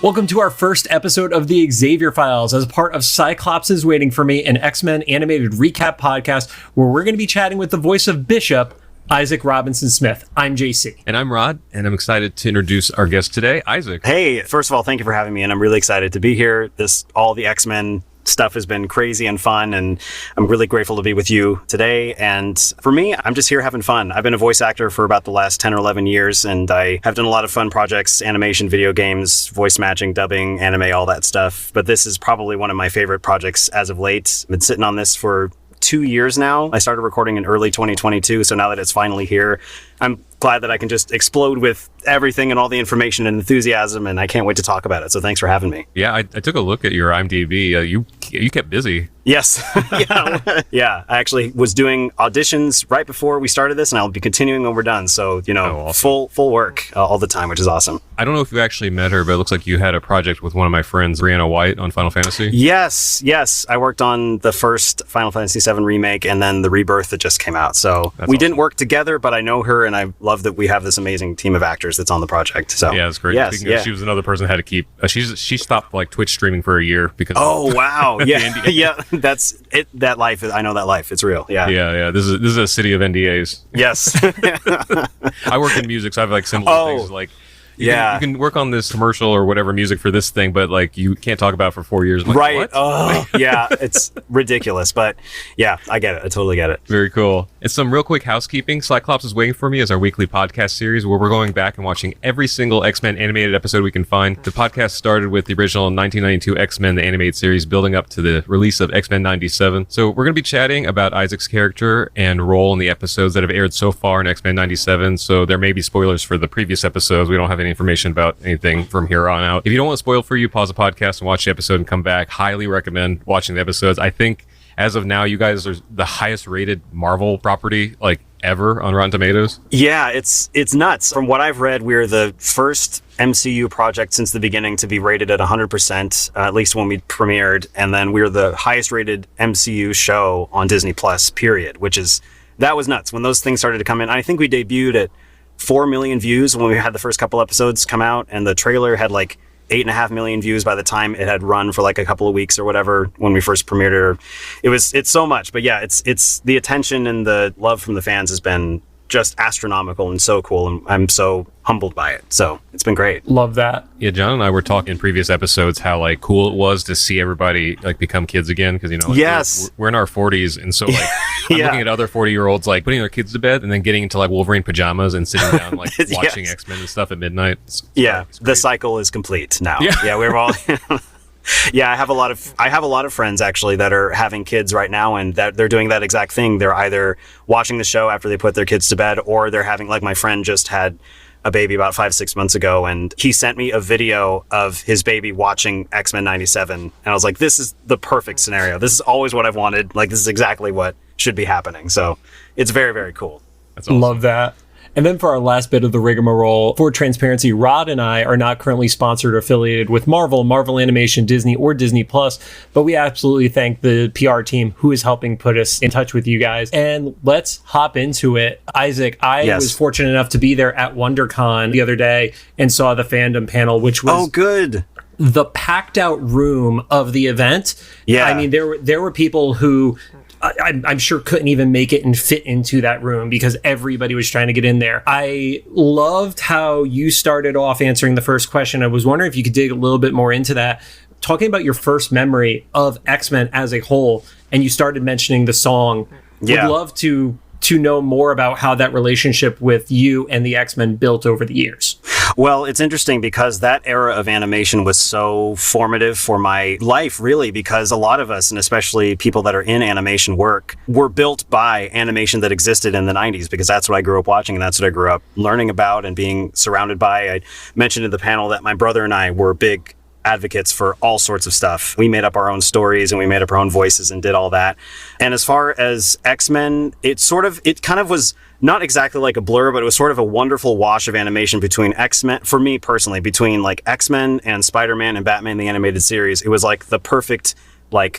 Welcome to our first episode of the Xavier Files as part of Cyclops is Waiting for Me, an X-Men animated recap podcast where we're going to be chatting with the voice of Bishop, Isaac Robinson Smith. I'm JC. And I'm Rod, and I'm excited to introduce our guest today, Isaac. Hey, first of all, thank you for having me, and I'm really excited to be here. All the X-Men stuff has been crazy and fun, and I'm really grateful to be with you today. And for me, I'm just here having fun. I've been a voice actor for about the last 10 or 11 years, and I have done a lot of fun projects, animation, video games, voice matching, dubbing, anime, all that stuff. But this is probably one of my favorite projects as of late. I've been sitting on this for 2 years now. I started recording in early 2022, so now that it's finally here, I'm glad that I can just explode with everything and all the information and enthusiasm, and I can't wait to talk about it. So thanks for having me. Yeah, I took a look at your IMDb. You kept busy. Yes. Yeah. I actually was doing auditions right before we started this, and I'll be continuing when we're done. So, awesome. full work all the time, which is awesome. I don't know if you actually met her, but it looks like you had a project with one of my friends, Brianna White, on Final Fantasy. Yes. I worked on the first Final Fantasy VII remake and then the Rebirth that just came out. So we didn't work together, but I know her, and I love that we have this amazing team of actors that's on the project. So yeah, it's great. Yes, She was another person that had to keep. She stopped Twitch streaming for a year because. Oh wow! Yeah, yeah. That's it. That life. I know that life. It's real. Yeah. Yeah. This is a city of NDAs. Yes. I work in music, so I have similar things like. You can work on this commercial or whatever music for this thing, but you can't talk about it for 4 years. I'm right. What? Oh, yeah. It's ridiculous, but yeah, I get it. I totally get it. Very cool. And some real quick housekeeping. Cyclops is Waiting for Me is our weekly podcast series where we're going back and watching every single X-Men animated episode we can find. The podcast started with the original 1992 X-Men, the animated series, building up to the release of X-Men 97. So we're going to be chatting about Isaac's character and role in the episodes that have aired so far in X-Men 97. So there may be spoilers for the previous episodes. We don't have any information about anything from here on out. If you don't want it spoiled for you, pause the podcast and watch the episode and come back. Highly recommend watching the episodes. I think as of now, you guys are the highest rated Marvel property ever on Rotten Tomatoes. Yeah, it's nuts. From what I've read, we're the first MCU project since the beginning to be rated at 100%, at least when we premiered. And then we're the highest rated MCU show on Disney Plus, period, that was nuts when those things started to come in. I think we debuted at 4 million views when we had the first couple episodes come out, and the trailer had 8.5 million views by the time it had run for a couple of weeks or whatever when we first premiered it. It's so much, but yeah, it's the attention and the love from the fans has been just astronomical and so cool, and I'm so humbled by it. So it's been great. Love that. Yeah, John and I were talking in previous episodes how cool it was to see everybody become kids again, because yes, we're in our 40s, and so I'm looking at other 40-year-olds putting their kids to bed and then getting into Wolverine pajamas and sitting down watching X-Men and stuff at midnight. It's the cycle is complete now. Yeah, we're all. Yeah, I have a lot of friends actually that are having kids right now, and that they're doing that exact thing. They're either watching the show after they put their kids to bed, or they're having my friend just had a baby about 5-6 months ago, and he sent me a video of his baby watching X-Men 97, and I was like, this is the perfect scenario. This is always what I've wanted. This is exactly what should be happening. So it's very, very cool. That's awesome. Love that. And then for our last bit of the rigmarole, for transparency, Rod and I are not currently sponsored or affiliated with Marvel Animation, Disney, or Disney Plus, but we absolutely thank the PR team who is helping put us in touch with you guys. And let's hop into it. Isaac, I was fortunate enough to be there at WonderCon the other day and saw the fandom panel, which was good. The packed out room of the event. Yeah. I mean, there were people who I'm sure couldn't even make it and fit into that room because everybody was trying to get in there. I loved how you started off answering the first question. I was wondering if you could dig a little bit more into that, talking about your first memory of X-Men as a whole, and you started mentioning the song. Yeah. Would love to know more about how that relationship with you and the X-Men built over the years. Well, it's interesting because that era of animation was so formative for my life, really, because a lot of us, and especially people that are in animation work, were built by animation that existed in the 90s, because that's what I grew up watching and that's what I grew up learning about and being surrounded by. I mentioned in the panel that my brother and I were big advocates for all sorts of stuff. We made up our own stories and we made up our own voices and did all that. And as far as X-Men, it kind of was not exactly like a blur, but it was sort of a wonderful wash of animation between X-Men, for me personally, between X-Men and Spider-Man and Batman the Animated Series. It was the perfect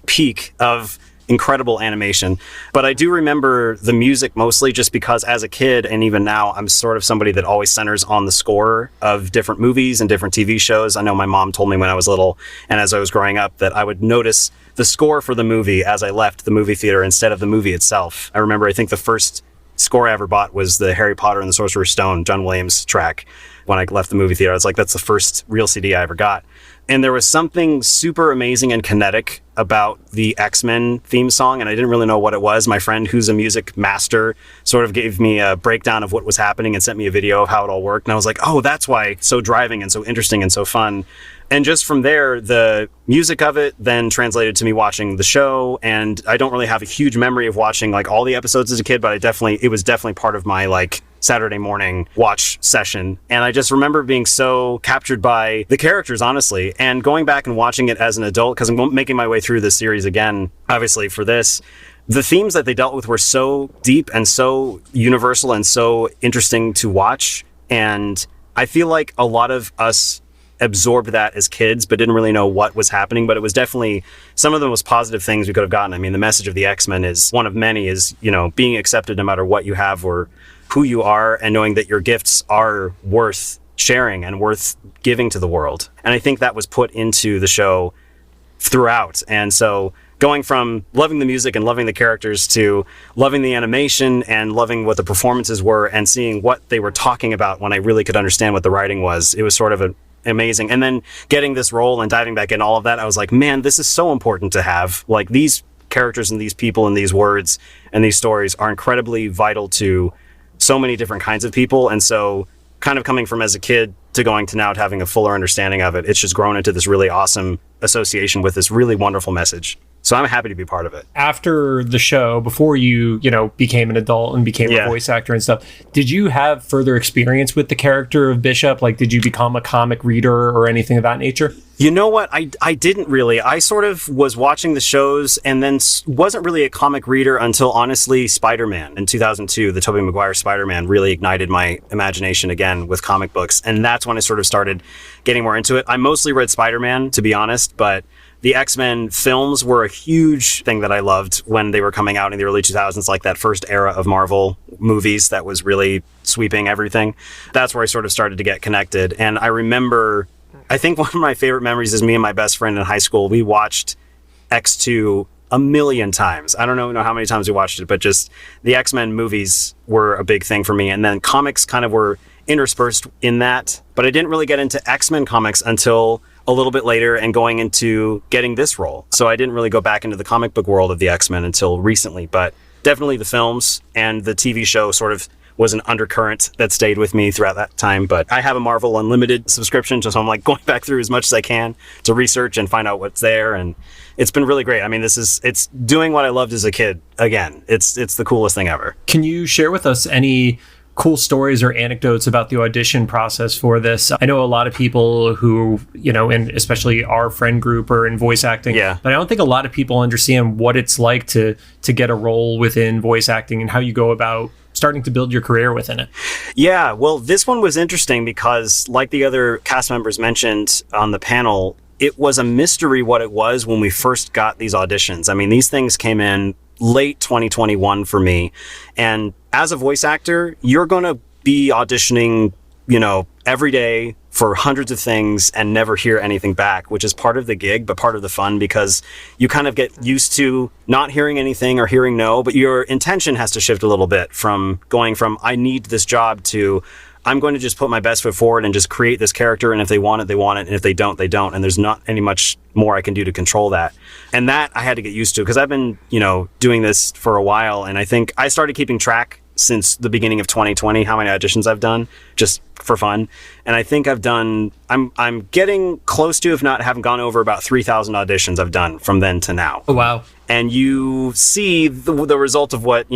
peak of incredible animation. But I do remember the music mostly just because as a kid, and even now, I'm sort of somebody that always centers on the score of different movies and different TV shows. I know my mom told me when I was little and as I was growing up that I would notice the score for the movie as I left the movie theater instead of the movie itself. I remember, I think the first score I ever bought was the Harry Potter and the Sorcerer's Stone, John Williams track. When I left the movie theater, I was like, that's the first real CD I ever got. And there was something super amazing and kinetic about the X-Men theme song, and I didn't really know what it was. My friend, who's a music master, sort of gave me a breakdown of what was happening and sent me a video of how it all worked. And I was like, oh, that's why it's so driving and so interesting and so fun. And just from there, the music of it then translated to me watching the show. And I don't really have a huge memory of watching like all the episodes as a kid, but it was definitely part of my like Saturday morning watch session. And I just remember being so captured by the characters, honestly, and going back and watching it as an adult, because I'm making my way through the series again, obviously for this. The themes that they dealt with were so deep and so universal and so interesting to watch. And I feel like a lot of us absorbed that as kids, but didn't really know what was happening. But it was definitely some of the most positive things we could have gotten. I mean, the message of the X-Men is one of many is, being accepted no matter what you have or who you are, and knowing that your gifts are worth sharing and worth giving to the world. And I think that was put into the show throughout. And so going from loving the music and loving the characters to loving the animation and loving what the performances were and seeing what they were talking about when I really could understand what the writing was, it was sort of amazing. And then getting this role and diving back in all of that, I was like, man, this is so important to have. Like, these characters and these people and these words and these stories are incredibly vital to so many different kinds of people. And so kind of coming from as a kid to going to now to having a fuller understanding of it, it's just grown into this really awesome association with this really wonderful message. So I'm happy to be part of it. After the show, before you became an adult and became a voice actor and stuff, did you have further experience with the character of Bishop? Like, did you become a comic reader or anything of that nature? You know what? I didn't really. I sort of was watching the shows and then wasn't really a comic reader until, honestly, Spider-Man in 2002. The Tobey Maguire Spider-Man really ignited my imagination again with comic books. And that's when I sort of started getting more into it. I mostly read Spider-Man, to be honest, but the X-Men films were a huge thing that I loved when they were coming out in the early 2000s, like that first era of Marvel movies that was really sweeping everything. That's where I sort of started to get connected. And I remember, I think one of my favorite memories is me and my best friend in high school. We watched X2 a million times. I don't know how many times we watched it, but just the X-Men movies were a big thing for me. And then comics kind of were interspersed in that, but I didn't really get into X-Men comics until a little bit later and going into getting this role. So I didn't really go back into the comic book world of the X-Men until recently, but definitely the films and the TV show sort of was an undercurrent that stayed with me throughout that time. But I have a Marvel Unlimited subscription, so I'm like going back through as much as I can to research and find out what's there. And it's been really great. I mean, it's doing what I loved as a kid. Again, it's the coolest thing ever. Can you share with us any cool stories or anecdotes about the audition process for this? I know a lot of people who, and especially our friend group are in voice acting, but I don't think a lot of people understand what it's like to get a role within voice acting and how you go about starting to build your career within it. Yeah, well, this one was interesting because, like the other cast members mentioned on the panel, it was a mystery what it was when we first got these auditions. I mean, these things came in late 2021 for me. And as a voice actor, you're going to be auditioning, every day for hundreds of things and never hear anything back, which is part of the gig, but part of the fun, because you kind of get used to not hearing anything or hearing no, but your intention has to shift a little bit from going from, I need this job, to I'm going to just put my best foot forward and just create this character. And if they want it, they want it. And if they don't, they don't. And there's not any much more I can do to control that. And that I had to get used to because I've been, doing this for a while. And I think I started keeping track since the beginning of 2020, how many auditions I've done just for fun. And I think I'm getting close to, if not haven't gone over, about 3,000 auditions I've done from then to now. Oh, wow. And you see the result of what,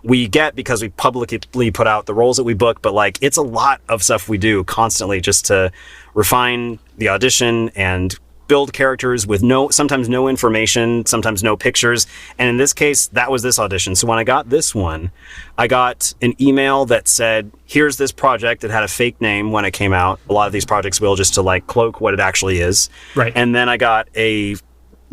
we get because we publicly put out the roles that we book. But it's a lot of stuff we do constantly just to refine the audition and build characters with sometimes no information, sometimes no pictures. And in this case, that was this audition. So when I got this one, I got an email that said, here's this project. It had a fake name when it came out. A lot of these projects will, just to cloak what it actually is. Right. And then I got a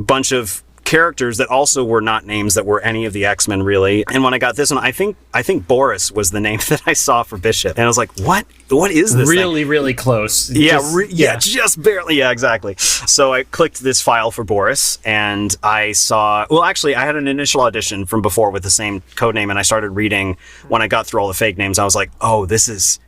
bunch of characters that also were not names that were any of the X-Men really. And when I got this one, I think Boris was the name that I saw for Bishop. And I was like, what is this really, thing? really close. Just barely. Yeah, exactly. So I clicked this file for Boris and I saw, well, actually I had an initial audition from before with the same code name. And I started reading when I got through all the fake names. I was like, oh, this is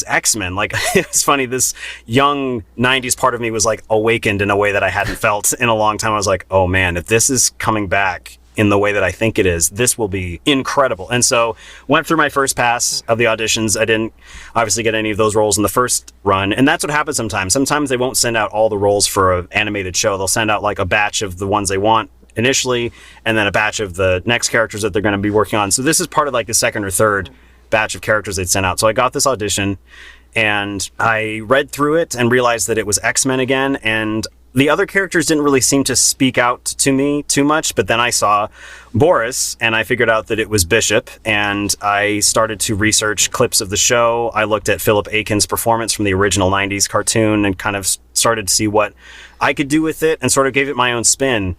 X-Men. Like, it's funny, this young 90s part of me was like awakened in a way that I hadn't felt in a long time. I was like, oh man, if this is coming back in the way that I think it is, this will be incredible. And so went through my first pass of the auditions. I didn't obviously get any of those roles in the first run. And that's what happens sometimes. Sometimes they won't send out all the roles for an animated show. They'll send out like a batch of the ones they want initially, and then a batch of the next characters that they're going to be working on. So this is part of like the second or third batch of characters they'd sent out. So I got this audition and I read through it and realized that it was X-Men again. And the other characters didn't really seem to speak out to me too much. But then I saw Boris and I figured out that it was Bishop. And I started to research clips of the show. I looked at Philip Aiken's performance from the original 90s cartoon and kind of started to see what I could do with it and sort of gave it my own spin.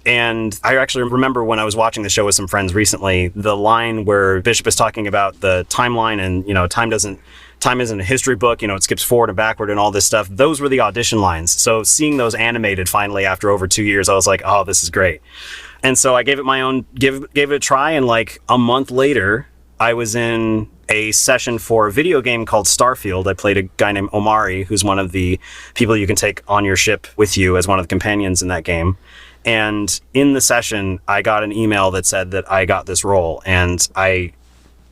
And I actually remember when I was watching the show with some friends recently, the line where Bishop is talking about the timeline and, you know, time isn't a history book, you know, it skips forward and backward and all this stuff. Those were the audition lines. So seeing those animated finally after over 2 years, I was like, oh, this is great. And so I gave it a try. And like a month later, I was in a session for a video game called Starfield. I played a guy named Omari, who's one of the people you can take on your ship with you as one of the companions in that game. And in the session, I got an email that said that I got this role, and I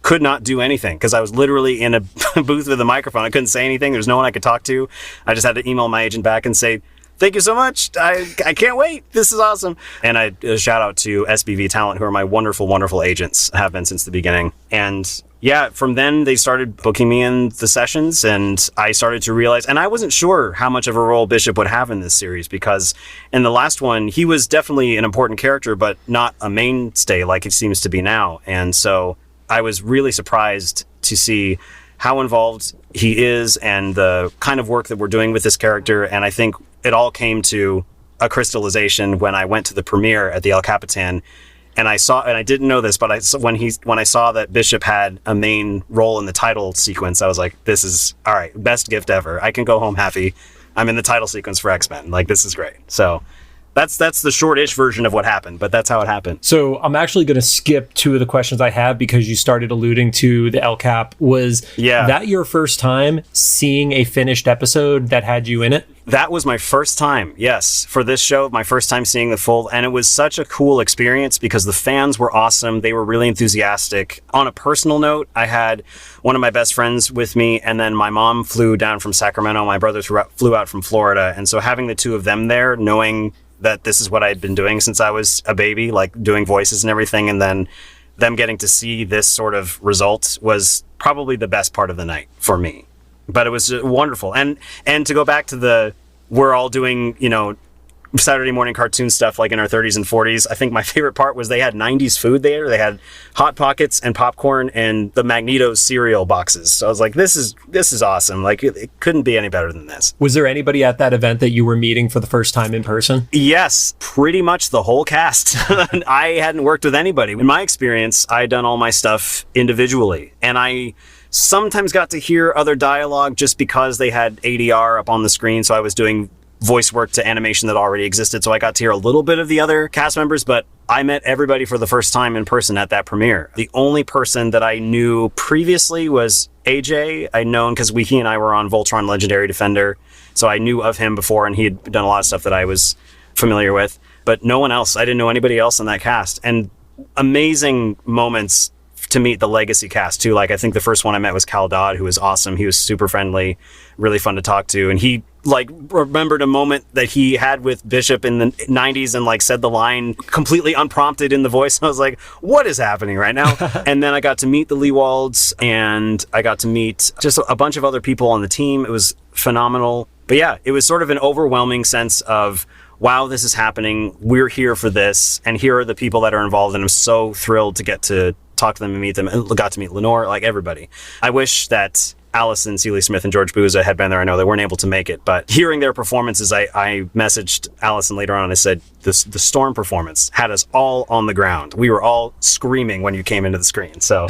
could not do anything because I was literally in a booth with a microphone. I couldn't say anything. There was no one I could talk to. I just had to email my agent back and say, thank you so much. I can't wait. This is awesome. And a shout out to SBV Talent, who are my wonderful, wonderful agents, have been since the beginning. And yeah, from then they started booking me in the sessions, and I started to realize, and I wasn't sure how much of a role Bishop would have in this series, because in the last one, he was definitely an important character, but not a mainstay like it seems to be now. And so I was really surprised to see how involved he is and the kind of work that we're doing with this character. And I think it all came to a crystallization when I went to the premiere at the El Capitan. And I didn't know this, but when I saw that Bishop had a main role in the title sequence, I was like, this is all right, best gift ever. I can go home happy. I'm in the title sequence for X-Men. Like, this is great. So that's the short-ish version of what happened, but that's how it happened. So I'm actually going to skip two of the questions I have because you started alluding to the LCAP. Was that your first time seeing a finished episode that had you in it? That was my first time, yes, for this show, my first time seeing the full, and it was such a cool experience because the fans were awesome. They were really enthusiastic. On a personal note, I had one of my best friends with me, and then my mom flew down from Sacramento. My brother flew out from Florida, and so having the two of them there, knowing that this is what I had been doing since I was a baby, like doing voices and everything, and then them getting to see this sort of result was probably the best part of the night for me. But it was wonderful. And to go back to we're all doing, you know, Saturday morning cartoon stuff like in our 30s and 40s. I think my favorite part was they had 90s food there. They had Hot Pockets and popcorn and the Magnetos cereal boxes. So I was like, this is awesome. Like, it couldn't be any better than this. Was there anybody at that event that you were meeting for the first time in person? Yes, pretty much the whole cast. I hadn't worked with anybody. In my experience, I had done all my stuff individually. And I sometimes got to hear other dialogue just because they had ADR up on the screen. So I was doing voice work to animation that already existed. So I got to hear a little bit of the other cast members, but I met everybody for the first time in person at that premiere. The only person that I knew previously was AJ. I'd known because he and I were on Voltron Legendary Defender. So I knew of him before, and he had done a lot of stuff that I was familiar with, but no one else. I didn't know anybody else in that cast. And amazing moments to meet the legacy cast too. Like, I think the first one I met was Cal Dodd, who was awesome. He was super friendly, really fun to talk to. And he remembered a moment that he had with Bishop in the 90s and said the line completely unprompted in the voice. I was like, what is happening right now? And then I got to meet the Leewalds, and I got to meet just a bunch of other people on the team. It was phenomenal. But yeah, it was sort of an overwhelming sense of, wow, this is happening. We're here for this. And here are the people that are involved. And I'm so thrilled to get to talk to them and meet them. And got to meet Lenore, like everybody. I wish that Allison Seeley Smith and George Booza had been there. I know they weren't able to make it, but hearing their performances, I messaged Allison later on. I said, the Storm performance had us all on the ground. We were all screaming when you came into the screen. So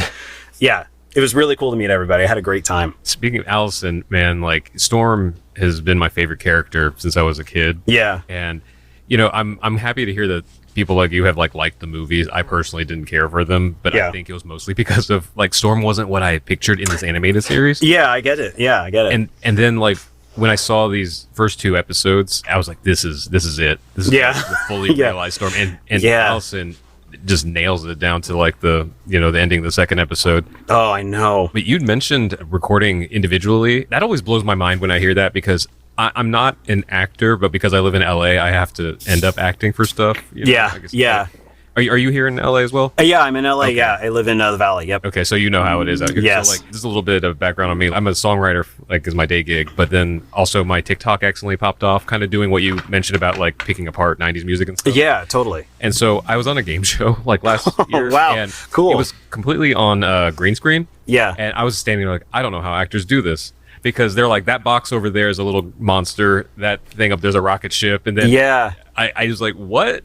yeah, it was really cool to meet everybody. I had a great time. Speaking of Allison, man, like Storm has been my favorite character since I was a kid. Yeah. And, I'm happy to hear that people like you have liked the movies. I personally didn't care for them, but I think it was mostly because of Storm wasn't what I pictured in this animated series. Yeah, I get it. And then when I saw these first 2 episodes, I was like, this is it. This is the fully realized Storm. And Allison just nails it down to the ending of the second episode. Oh, I know. But you'd mentioned recording individually. That always blows my mind when I hear that, because I'm not an actor, but because I live in LA, I have to end up acting for stuff. Yeah. Are you here in LA as well? Yeah, I'm in LA. Okay. Yeah, I live in the Valley. Yep. Okay, so you know how it is out here. Yes. So, just a little bit of background on me. I'm a songwriter, is my day gig, but then also my TikTok accidentally popped off, kind of doing what you mentioned about picking apart 90s music and stuff. Yeah, totally. And so I was on a game show last year. Wow, and cool. It was completely on green screen. Yeah. And I was standing there I don't know how actors do this. Because they're that box over there is a little monster. That thing up there's a rocket ship, and then I was like, what?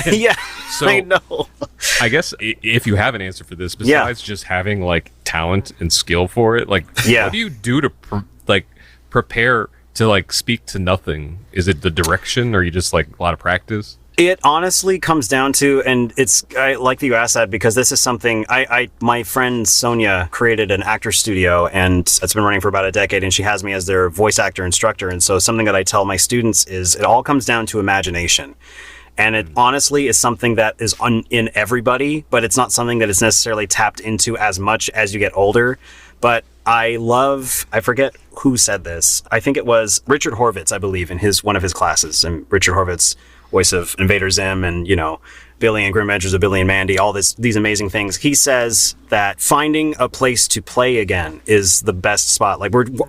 Yeah, so I know. I guess if you have an answer for this, besides just having talent and skill for it, what do you do to prepare to speak to nothing? Is it the direction, or you just a lot of practice? It honestly comes down to, and I like that you asked that, because this is something my friend Sonia created an actor studio, and it's been running for about a decade, and she has me as their voice actor instructor. And so something that I tell my students is it all comes down to imagination. And it honestly is something that is in everybody, but it's not something that is necessarily tapped into as much as you get older. But I forget who said this. I think it was Richard Horvitz, I believe, in one of his classes. And Richard Horvitz, voice of Invader Zim and, Billy and Grim Adventures of Billy and Mandy, all these amazing things. He says that finding a place to play again is the best spot.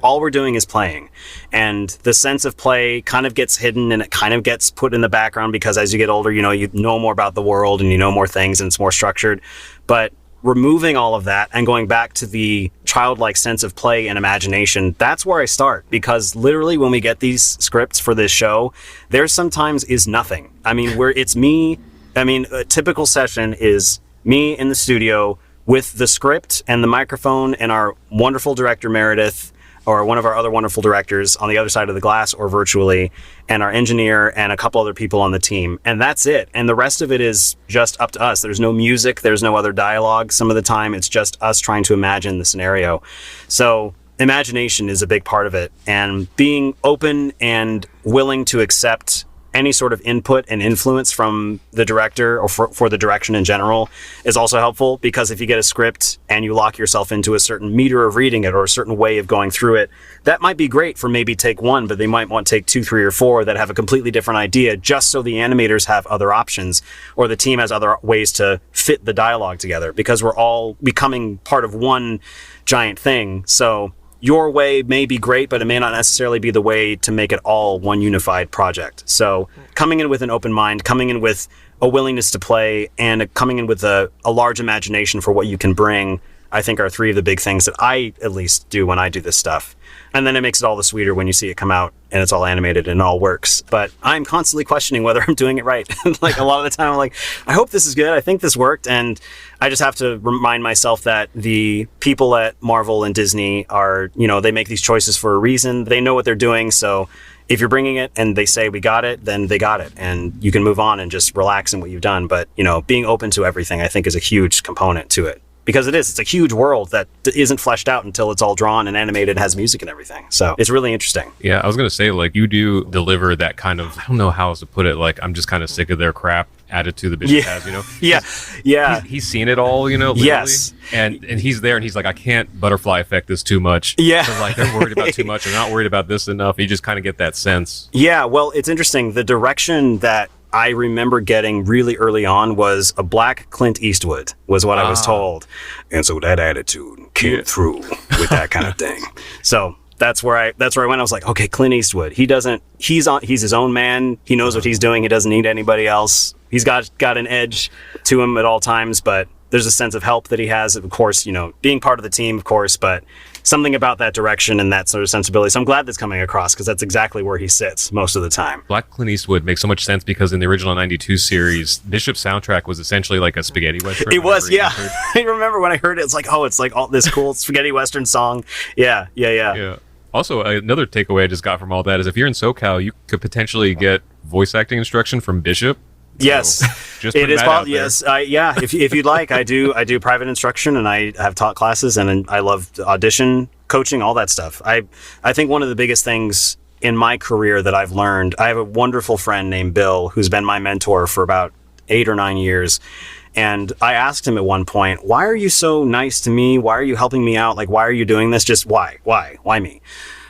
All we're doing is playing. And the sense of play kind of gets hidden, and it kind of gets put in the background because as you get older, you know more about the world and you know more things and it's more structured. But removing all of that and going back to the childlike sense of play and imagination, that's where I start. Because literally when we get these scripts for this show, there sometimes is nothing. I mean, it's me. I mean, a typical session is me in the studio with the script and the microphone and our wonderful director, Meredith, or one of our other wonderful directors on the other side of the glass or virtually, and our engineer and a couple other people on the team. And that's it. And the rest of it is just up to us. There's no music. There's no other dialogue. Some of the time it's just us trying to imagine the scenario. So imagination is a big part of it. And being open and willing to accept any sort of input and influence from the director or for the direction in general is also helpful, because if you get a script and you lock yourself into a certain meter of reading it or a certain way of going through it, that might be great for maybe take 1, but they might want take 2, 3, or 4 that have a completely different idea, just so the animators have other options or the team has other ways to fit the dialogue together, because we're all becoming part of one giant thing. So your way may be great, but it may not necessarily be the way to make it all one unified project. So coming in with an open mind, coming in with a willingness to play, and coming in with a large imagination for what you can bring, I think are 3 of the big things that I at least do when I do this stuff. And then it makes it all the sweeter when you see it come out and it's all animated and it all works. But I'm constantly questioning whether I'm doing it right. A lot of the time I'm like, I hope this is good. I think this worked. And I just have to remind myself that the people at Marvel and Disney are, they make these choices for a reason. They know what they're doing. So if you're bringing it and they say we got it, then they got it. And you can move on and just relax in what you've done. But, being open to everything, I think, is a huge component to it. Because it's a huge world that isn't fleshed out until it's all drawn and animated and has music and everything. So it's really interesting. Yeah, I was going to say, you do deliver that kind of, I don't know how else to put it, I'm just kind of sick of their crap attitude the Bishop has, Yeah. He's seen it all, literally. Yes. And he's there and he's like, I can't butterfly effect this too much. Yeah. So they're worried about too much. They're not worried about this enough. You just kind of get that sense. Yeah, well, it's interesting. The direction that I remember getting really early on was a black Clint Eastwood, was what I was told. And so that attitude came through with that kind of thing. So that's where I went. I was like, okay, Clint Eastwood. He's his own man. He knows what he's doing. He doesn't need anybody else. He's got an edge to him at all times, but There's a sense of help that he has, of course, being part of the team, of course, but something about that direction and that sort of sensibility. So I'm glad that's coming across because that's exactly where he sits most of the time. Black Clint Eastwood makes so much sense because in the original 92 series, Bishop's soundtrack was essentially like a spaghetti western. It was, yeah. I remember when I heard it, it's like all this cool spaghetti western song. Yeah. Also, another takeaway I just got from all that is if you're in SoCal, you could potentially get voice acting instruction from Bishop. Yes, just it is possible. Yes, if you'd like, I do private instruction, and I have taught classes, and I love audition coaching, all that stuff. I think one of the biggest things in my career that I've learned, I have a wonderful friend named Bill who's been my mentor for about 8 or 9 years. And I asked him at one point, why are you so nice to me? Why are you helping me out? Like, why are you doing this? Just why me?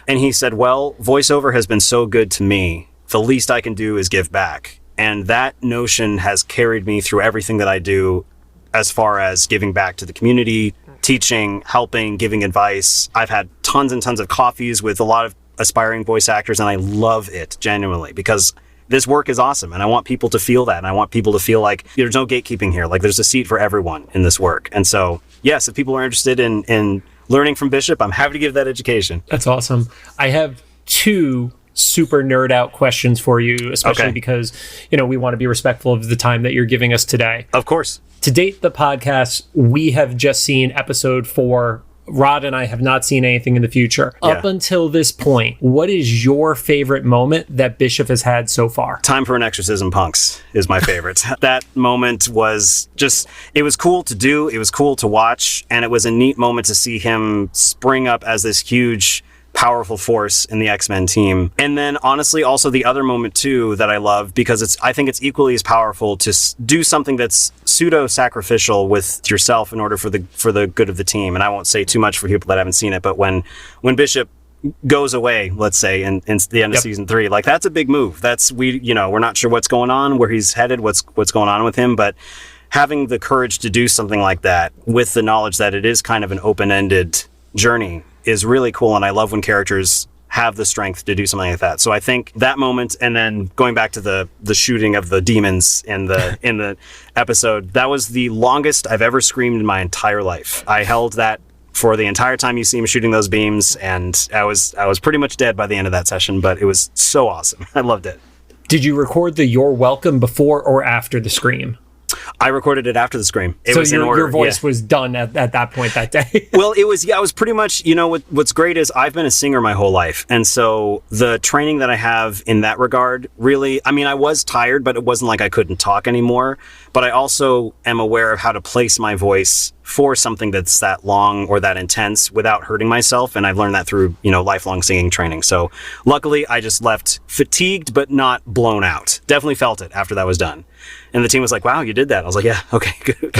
And he said, well, voiceover has been so good to me. The least I can do is give back. And that notion has carried me through everything that I do as far as giving back to the community, teaching, helping, giving advice. I've had tons and tons of coffees with a lot of aspiring voice actors, and I love it genuinely because this work is awesome. And I want people to feel that. And I want people to feel like there's no gatekeeping here. Like there's a seat for everyone in this work. And so, yes, if people are interested in learning from Bishop, I'm happy to give that education. That's awesome. I have 2 super nerd out questions for you, especially because, we want to be respectful of the time that you're giving us today. Of course. To date, the podcast, we have just seen episode 4. Rod and I have not seen anything in the future. Yeah. Up until this point, what is your favorite moment that Bishop has had so far? Time for an Exorcism, Punks is my favorite. That moment was it was cool to do. It was cool to watch. And it was a neat moment to see him spring up as this huge, powerful force in the X-Men team. And then honestly, also the other moment too that I love, because I think it's equally as powerful to do something that's pseudo-sacrificial with yourself in order for the good of the team. And I won't say too much for people that haven't seen it, but when Bishop goes away, let's say in the end of season 3, like that's a big move. We're not sure what's going on, where he's headed, what's going on with him, but having the courage to do something like that with the knowledge that it is kind of an open-ended journey is really cool. And I love when characters have the strength to do something like that. So I think that moment, and then going back to the shooting of the demons in the episode, that was the longest I've ever screamed in my entire life. I held that for the entire time you see him shooting those beams, and I was pretty much dead by the end of that session, but it was so awesome. I loved it. Did you record the "You're Welcome" before or after the scream? I recorded it after the scream. It so was in order. Your voice was done at that point that day. Well, it was pretty much, what's great is I've been a singer my whole life. And so the training that I have in that regard, really, I was tired, but it wasn't like I couldn't talk anymore. But I also am aware of how to place my voice for something that's that long or that intense without hurting myself. And I've learned that through, lifelong singing training. So luckily I just left fatigued, but not blown out. Definitely felt it after that was done. And the team was like, wow, you did that. I was like, yeah, okay, good.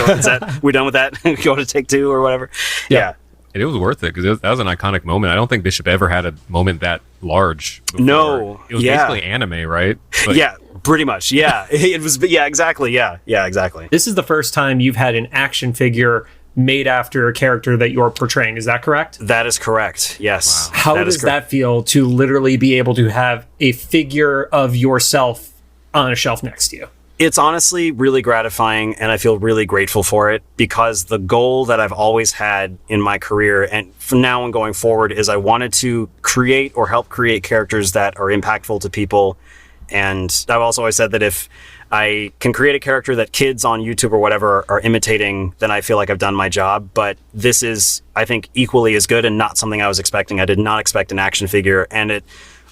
We're done with that. Go to take 2 or whatever. Yeah. It was worth it because that was an iconic moment. I don't think Bishop ever had a moment that large before. No. It was basically anime, right? But yeah, pretty much. Yeah. It was, yeah, exactly. Yeah, exactly. This is the first time you've had an action figure made after a character that you're portraying. Is that correct? That is correct. Yes. Wow. How does that feel to literally be able to have a figure of yourself on a shelf next to you? It's honestly really gratifying, and I feel really grateful for it, because the goal that I've always had in my career, and from now and going forward, is I wanted to create or help create characters that are impactful to people. And I've also always said that if I can create a character that kids on YouTube or whatever are imitating, then I feel like I've done my job. But this is, I think, equally as good and not something I was expecting. I did not expect an action figure. And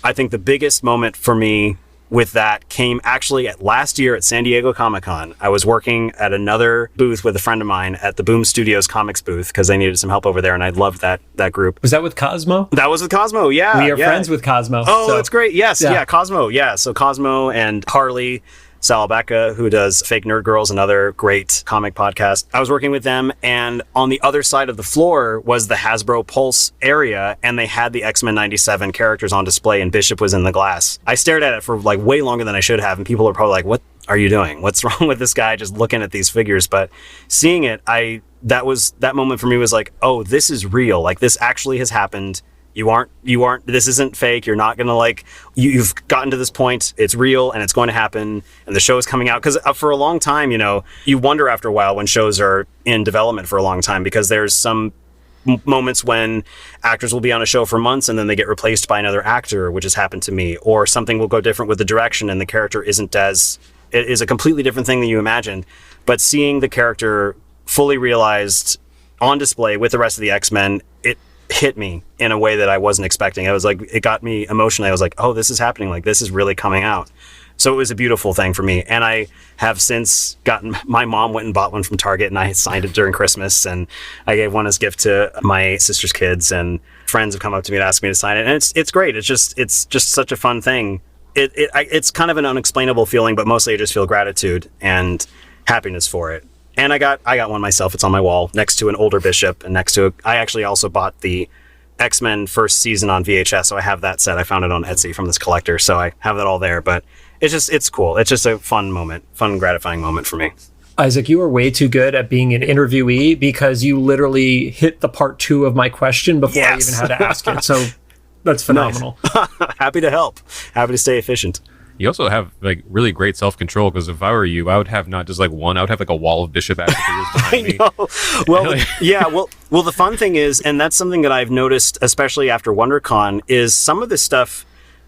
I think the biggest moment for me with that came actually last year at San Diego Comic-Con. I was working at another booth with a friend of mine at the Boom Studios comics booth because they needed some help over there, and I loved that group. Was that with Cosmo? That was with Cosmo, yeah. We are friends with Cosmo. Oh, that's great. Yes, yeah, Cosmo, yeah. So Cosmo and Harley Salabecca, who does Fake Nerd Girls, another great comic podcast. I was working with them, and on the other side of the floor was the Hasbro Pulse area, and they had the X-Men 97 characters on display, and Bishop was in the glass. I stared at it for like way longer than I should have, and people are probably like, what are you doing? What's wrong with this guy just looking at these figures? But seeing it, that moment for me was like, oh, this is real. Like, this actually has happened. You aren't, this isn't fake. You're not going to like, you've gotten to this point. It's real and it's going to happen. And the show is coming out. Because for a long time, you wonder after a while when shows are in development for a long time, because there's some moments when actors will be on a show for months and then they get replaced by another actor, which has happened to me, or something will go different with the direction and the character it is a completely different thing than you imagined. But seeing the character fully realized on display with the rest of the X-Men, it hit me in a way that I wasn't expecting. I was like, it got me emotionally. I was like, oh, this is happening. Like, this is really coming out. So it was a beautiful thing for me. And I have since my mom went and bought one from Target, and I signed it during Christmas, and I gave one as a gift to my sister's kids, and friends have come up to me and asked me to sign it. And it's great. It's just such a fun thing. It's kind of an unexplainable feeling, but mostly I just feel gratitude and happiness for it. And I got one myself. It's on my wall next to an older Bishop, and I actually also bought the X-Men first season on VHS, so I have that set. I found it on Etsy from this collector, so I have that all there. But it's cool. It's just a fun, gratifying moment for me. Isaac, you are way too good at being an interviewee, because you literally hit the part 2 of my question before I even had to ask it. So that's phenomenal. Nice. Happy to help. Happy to stay efficient. You also have like really great self-control, because if I were you, I would have not just like one, I would have like a wall of Bishop action figures behind me. I know. Well, yeah. Well, the fun thing is, and that's something that I've noticed, especially after WonderCon, is some of this stuff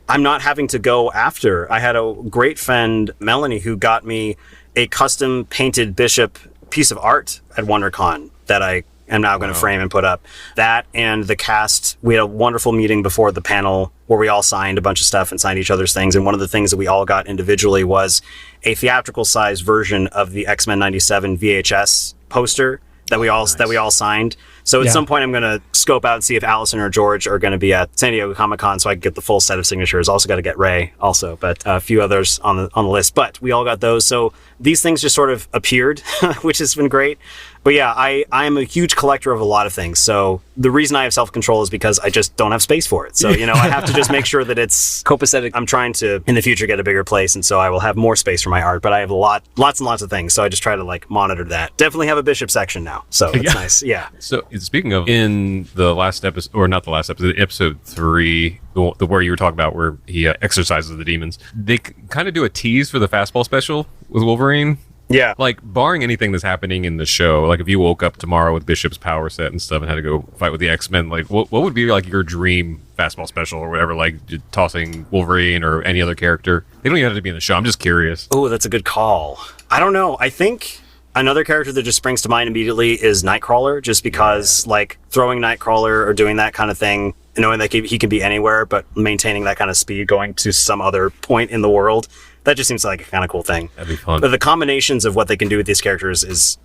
I'm not having to go after. I had a great friend, Melanie, who got me a custom painted Bishop piece of art at WonderCon that I am now going to frame and put up. That and the cast, we had a wonderful meeting before the panel where we all signed a bunch of stuff and signed each other's things. And one of the things that we all got individually was a theatrical size version of the X-Men 97 VHS poster that we all signed. So at some point I'm going to scope out and see if Allison or George are going to be at San Diego Comic-Con, so I can get the full set of signatures. Also got to get Ray also, but a few others on the list. But we all got those. So these things just sort of appeared, which has been great. But yeah, I am a huge collector of a lot of things. So the reason I have self-control is because I just don't have space for it. So, I have to just make sure that it's copacetic. I'm trying to, in the future, get a bigger place. And so I will have more space for my art, but I have lots and lots of things. So I just try to like monitor that. Definitely have a Bishop section now. So it's nice. Yeah. So speaking of, in the last episode, or not the last episode, episode 3, the where you were talking about where he exercises the demons, they kind of do a tease for the fastball special with Wolverine. Yeah. Like, barring anything that's happening in the show, like if you woke up tomorrow with Bishop's power set and stuff and had to go fight with the X-Men, like what would be like your dream fastball special or whatever, like tossing Wolverine or any other character? They don't even have to be in the show. I'm just curious. Oh, that's a good call. I don't know. I think another character that just springs to mind immediately is Nightcrawler, just because like throwing Nightcrawler or doing that kind of thing, knowing that he can be anywhere, but maintaining that kind of speed going to some other point in the world. That just seems like a kind of cool thing. That'd be fun. But the combinations of what they can do with these characters is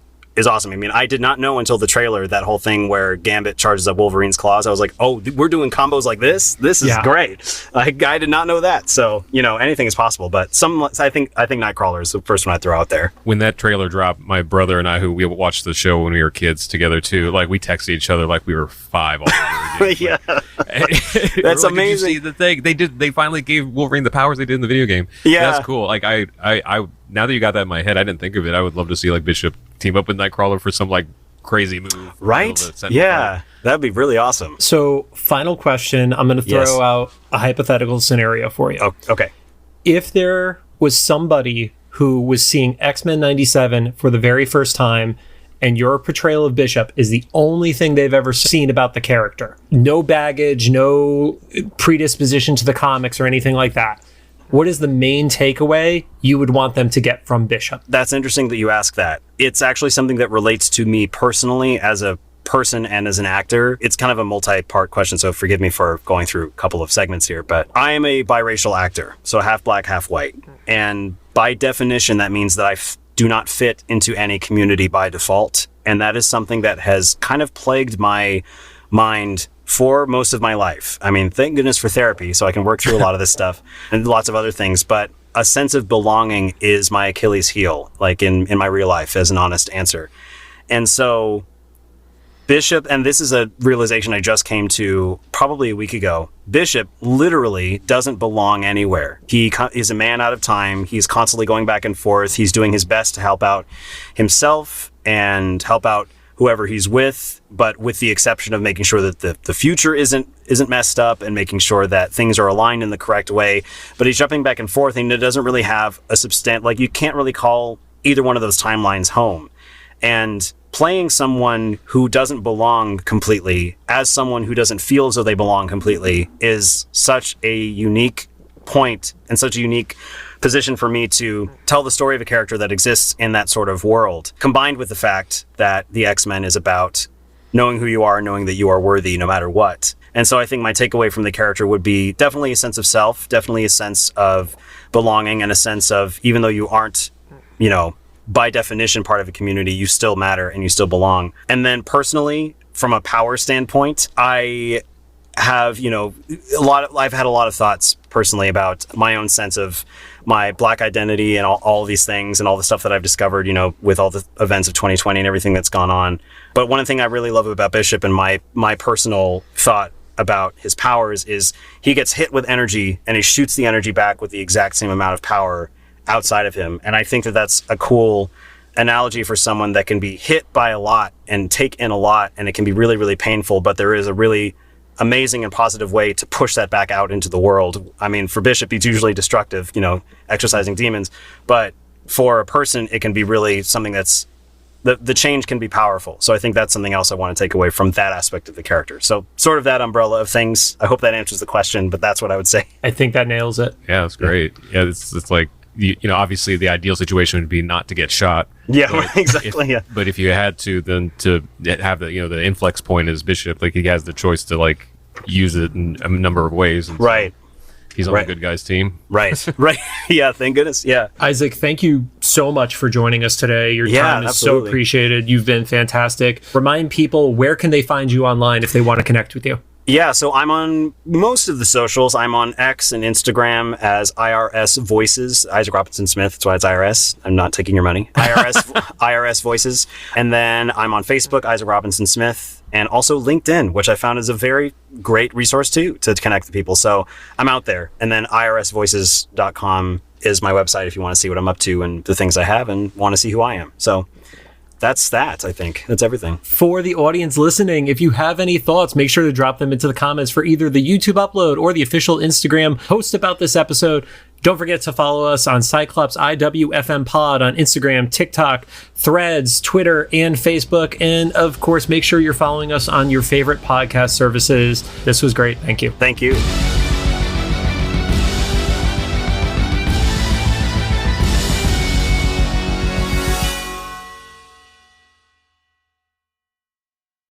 awesome. I mean, I did not know until the trailer that whole thing where Gambit charges up Wolverine's claws. I was like, oh, we're doing combos like this? This is great. I did not know that. So, anything is possible. But I think Nightcrawler is the first one I'd throw out there. When that trailer dropped, my brother and I, who we watched the show when we were kids together too, like we texted each other like we were 5 all over again. Yeah. Like, that's like, amazing. Did you see the thing? They finally gave Wolverine the powers they did in the video game. Yeah. That's cool. Like I now that you got that in my head, I didn't think of it. I would love to see like Bishop team up with Nightcrawler for some like crazy move. Right? Yeah. That'd be really awesome. So, final question. I'm going to throw out a hypothetical scenario for you. Oh, okay. If there was somebody who was seeing X-Men 97 for the very first time, and your portrayal of Bishop is the only thing they've ever seen about the character, no baggage, no predisposition to the comics or anything like that, what is the main takeaway you would want them to get from Bishop? That's interesting that you ask that. It's actually something that relates to me personally as a person and as an actor. It's kind of a multi-part question, so forgive me for going through a couple of segments here, but I am a biracial actor, so half black, half white. And by definition, that means that I do not fit into any community by default. And that is something that has kind of plagued my mind for most of my life. I mean, thank goodness for therapy, so I can work through a lot of this stuff and lots of other things. But a sense of belonging is my Achilles heel, like in my real life, as an honest answer. And so Bishop, and this is a realization I just came to probably a week ago, Bishop literally doesn't belong anywhere. He is a man out of time. He's constantly going back and forth. He's doing his best to help out himself and help out whoever he's with, but with the exception of making sure that the future isn't messed up and making sure that things are aligned in the correct way. But he's jumping back and forth, and it doesn't really have a like, you can't really call either one of those timelines home. And playing someone who doesn't belong completely as someone who doesn't feel as though they belong completely is such a unique point and such a unique position for me to tell the story of a character that exists in that sort of world, combined with the fact that the X-Men is about knowing who you are, knowing that you are worthy no matter what. And so I think my takeaway from the character would be definitely a sense of self, definitely a sense of belonging, and a sense of, even though you aren't, by definition part of a community, you still matter and you still belong. And then personally, from a power standpoint, I have, I've had a lot of thoughts personally about my own sense of my Black identity and all of these things and all the stuff that I've discovered, with all the events of 2020 and everything that's gone on. But one thing I really love about Bishop, and my personal thought about his powers, is he gets hit with energy and he shoots the energy back with the exact same amount of power outside of him. And I think that that's a cool analogy for someone that can be hit by a lot and take in a lot, and it can be really, really painful, but there is a really amazing and positive way to push that back out into the world. I mean, for Bishop, he's usually destructive, exorcising demons, but for a person, it can be really something that's, the change can be powerful. So I think that's something else I want to take away from that aspect of the character. So sort of that umbrella of things. I hope that answers the question, but that's what I would say. I think that nails it. Yeah, that's great. Yeah, it's like, obviously the ideal situation would be not to get shot. Yeah, exactly. But if you had to, then to have the inflex point as Bishop, like, he has the choice to like use it in a number of ways. And right. So he's on the good guys team. Right. Right. Yeah. Thank goodness. Yeah. Isaac, thank you so much for joining us today. Your time is so appreciated. You've been fantastic. Remind people, where can they find you online if they want to connect with you? Yeah, so I'm on most of the socials. I'm on X and Instagram as IRS Voices, Isaac Robinson Smith. That's why it's IRS. I'm not taking your money. IRS Voices. And then I'm on Facebook, Isaac Robinson Smith, and also LinkedIn, which I found is a very great resource too, to connect with people. So I'm out there. And then irsvoices.com is my website if you want to see what I'm up to and the things I have and want to see who I am. So that's that, I think. That's everything. For the audience listening, if you have any thoughts, make sure to drop them into the comments for either the YouTube upload or the official Instagram post about this episode. Don't forget to follow us on Cyclops IWFM Pod on Instagram, TikTok, Threads, Twitter, and Facebook. And of course, make sure you're following us on your favorite podcast services. This was great. Thank you. Thank you.